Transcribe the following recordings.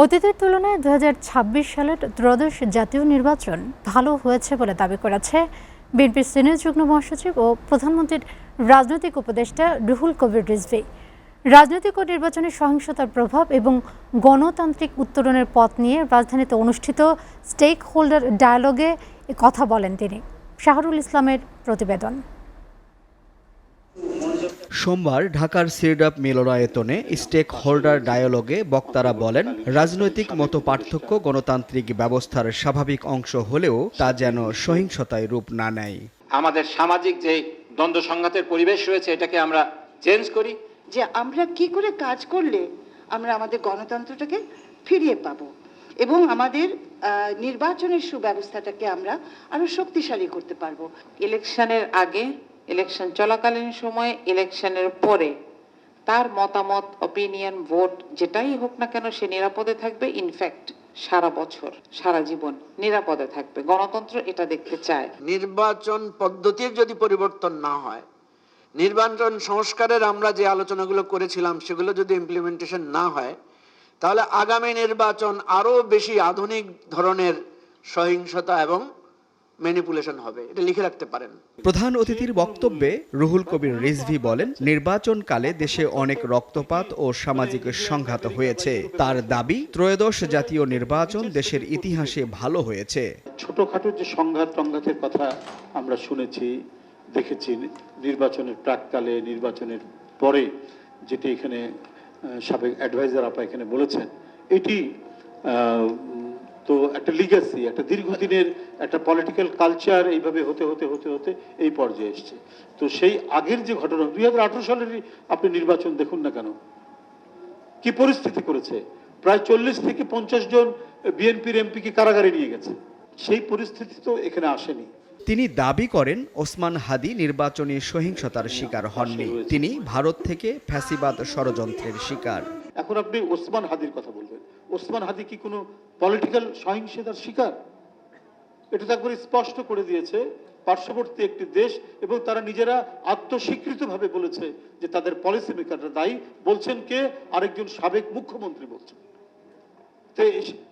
অতীতের তুলনায় 2026 সালের ত্রয়োদশ জাতীয় নির্বাচন ভালো হয়েছে বলে দাবি করেছে বিএনপির সিনিয়র যুগ্ম মহাসচিব ও প্রধানমন্ত্রীর রাজনৈতিক উপদেষ্টা রুহুল কবির রিজভী। রাজনৈতিক ও নির্বাচনী সহিংসতার প্রভাব এবং গণতান্ত্রিক উত্তরণের পথ নিয়ে রাজধানীতে অনুষ্ঠিত স্টেক হোল্ডার ডায়ালগে কথা বলেন তিনি। শাহরুল ইসলামের প্রতিবেদন। সোমবার ঢাকার সিরডাপ মিলনায়তনে স্টেক হোল্ডার ডায়ালগে বক্তারা বলেন, রাজনৈতিক মতপার্থক্য গণতান্ত্রিক ব্যবস্থার স্বাভাবিক অংশ হলেও তা যেন সহিংসতায় রূপ না নেয়। আমাদের সামাজিক যে দ্বন্দ্ব সংঘাতের পরিবেশ রয়েছে এটাকে আমরা চেঞ্জ করি, যে আমরা কি করে কাজ করলে আমরা আমাদের গণতন্ত্রটাকে ফিরিয়ে পাবো এবং আমাদের নির্বাচনের সুব্যবস্থাটাকে আমরা আরো শক্তিশালী করতে পারবো। ইলেকশনের আগে, ইলেকশন চলাকালীন সময়ে, ইলেকশনের পরে তার মতামত, অপিনিয়ন, ভোট যেটাই হোক না কেন সে নিরাপদে থাকবে। ইনফ্যাক্ট সারা বছর, সারা জীবন নিরাপদে থাকবে। গণতন্ত্র এটা দেখতে চায়। নির্বাচন পদ্ধতির যদি পরিবর্তন না হয়, নির্বাচন সংস্কারের আমরা যে আলোচনাগুলো করেছিলাম সেগুলো যদি ইমপ্লিমেন্টেশন না হয়, তাহলে আগামী নির্বাচন আরো বেশি আধুনিক ধরনের সহিংসতা এবং ম্যানিপুলেশন হবে। এটা লিখে রাখতে পারেন। প্রধান অতিথির বক্তব্যে রুহুল কবির রিজভী বলেন, নির্বাচনকালে দেশে অনেক রক্তপাত ও সামাজিক সংঘাত হয়েছে। তার দাবি, ত্রয়োদশ জাতীয় নির্বাচন দেশের ইতিহাসে ভালো হয়েছে। ছোটখাটো যে সংঘাতের কথা আমরা শুনেছি, দেখেছি নির্বাচনের প্রাককালে, নির্বাচনের পরে, যেটি এখানে সাবেক অ্যাডভাইজার আপা এখানে বলেছেন, এটি তো একটা লিগ্যাসি, একটা দীর্ঘদিনের একটা পলিটিক্যাল কালচার এইভাবে হতে হতে হতে হতে এই পর্যায়ে এসছে। তো সেই আগের যে ঘটনা 2018 সালেরই আপনি নির্বাচন দেখুন না কেন, কি পরিস্থিতি করেছে। প্রায় 40 থেকে 50 জন বিএনপির এমপিকে কারাগারে নিয়ে গেছে। সেই পরিস্থিতি তো এখানে আসেনি। তিনি দাবি করেন, ওসমান হাদি নির্বাচনী সহিংসতার শিকার হননি। তিনি ভারত থেকে ফ্যাসিবাদ ষড়যন্ত্রের শিকার। এখন আপনি ওসমান হাদির কথা বলবেন, ওসমান হাদি কি কোনো পলিটিক্যাল সহিংসতার শিকার? এটা তো একবার স্পষ্ট করে দিয়েছে পার্শ্ববর্তী একটি দেশ, এবং তারা নিজেরা আত্মস্বীকৃতভাবে বলেছে যে তাদের পলিসি মেকাররা দায়ী। বলছেন কে? আরেকজন সাবেক মুখ্যমন্ত্রী বলছেন। তো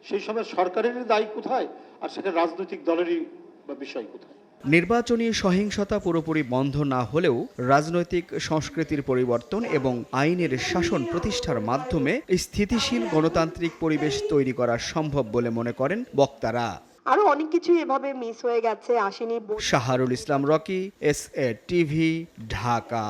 সেই সময় সরকারের দায়ী কোথায়, আর সেখানে রাজনৈতিক দলেরই বা বিষয় কোথায়? নির্বাচনী সহিংসতা পুরোপুরি বন্ধ না হলেও রাজনৈতিক সংস্কৃতির পরিবর্তন এবং আইনের শাসন প্রতিষ্ঠার মাধ্যমে স্থিতিশীল গণতান্ত্রিক পরিবেশ তৈরি করা সম্ভব বলে মনে করেন বক্তারা। আরো অনেক কিছু এভাবে মিস হয়ে গেছে, আসেনি। শাহরুল ইসলাম রকি, SA টিভি, ঢাকা।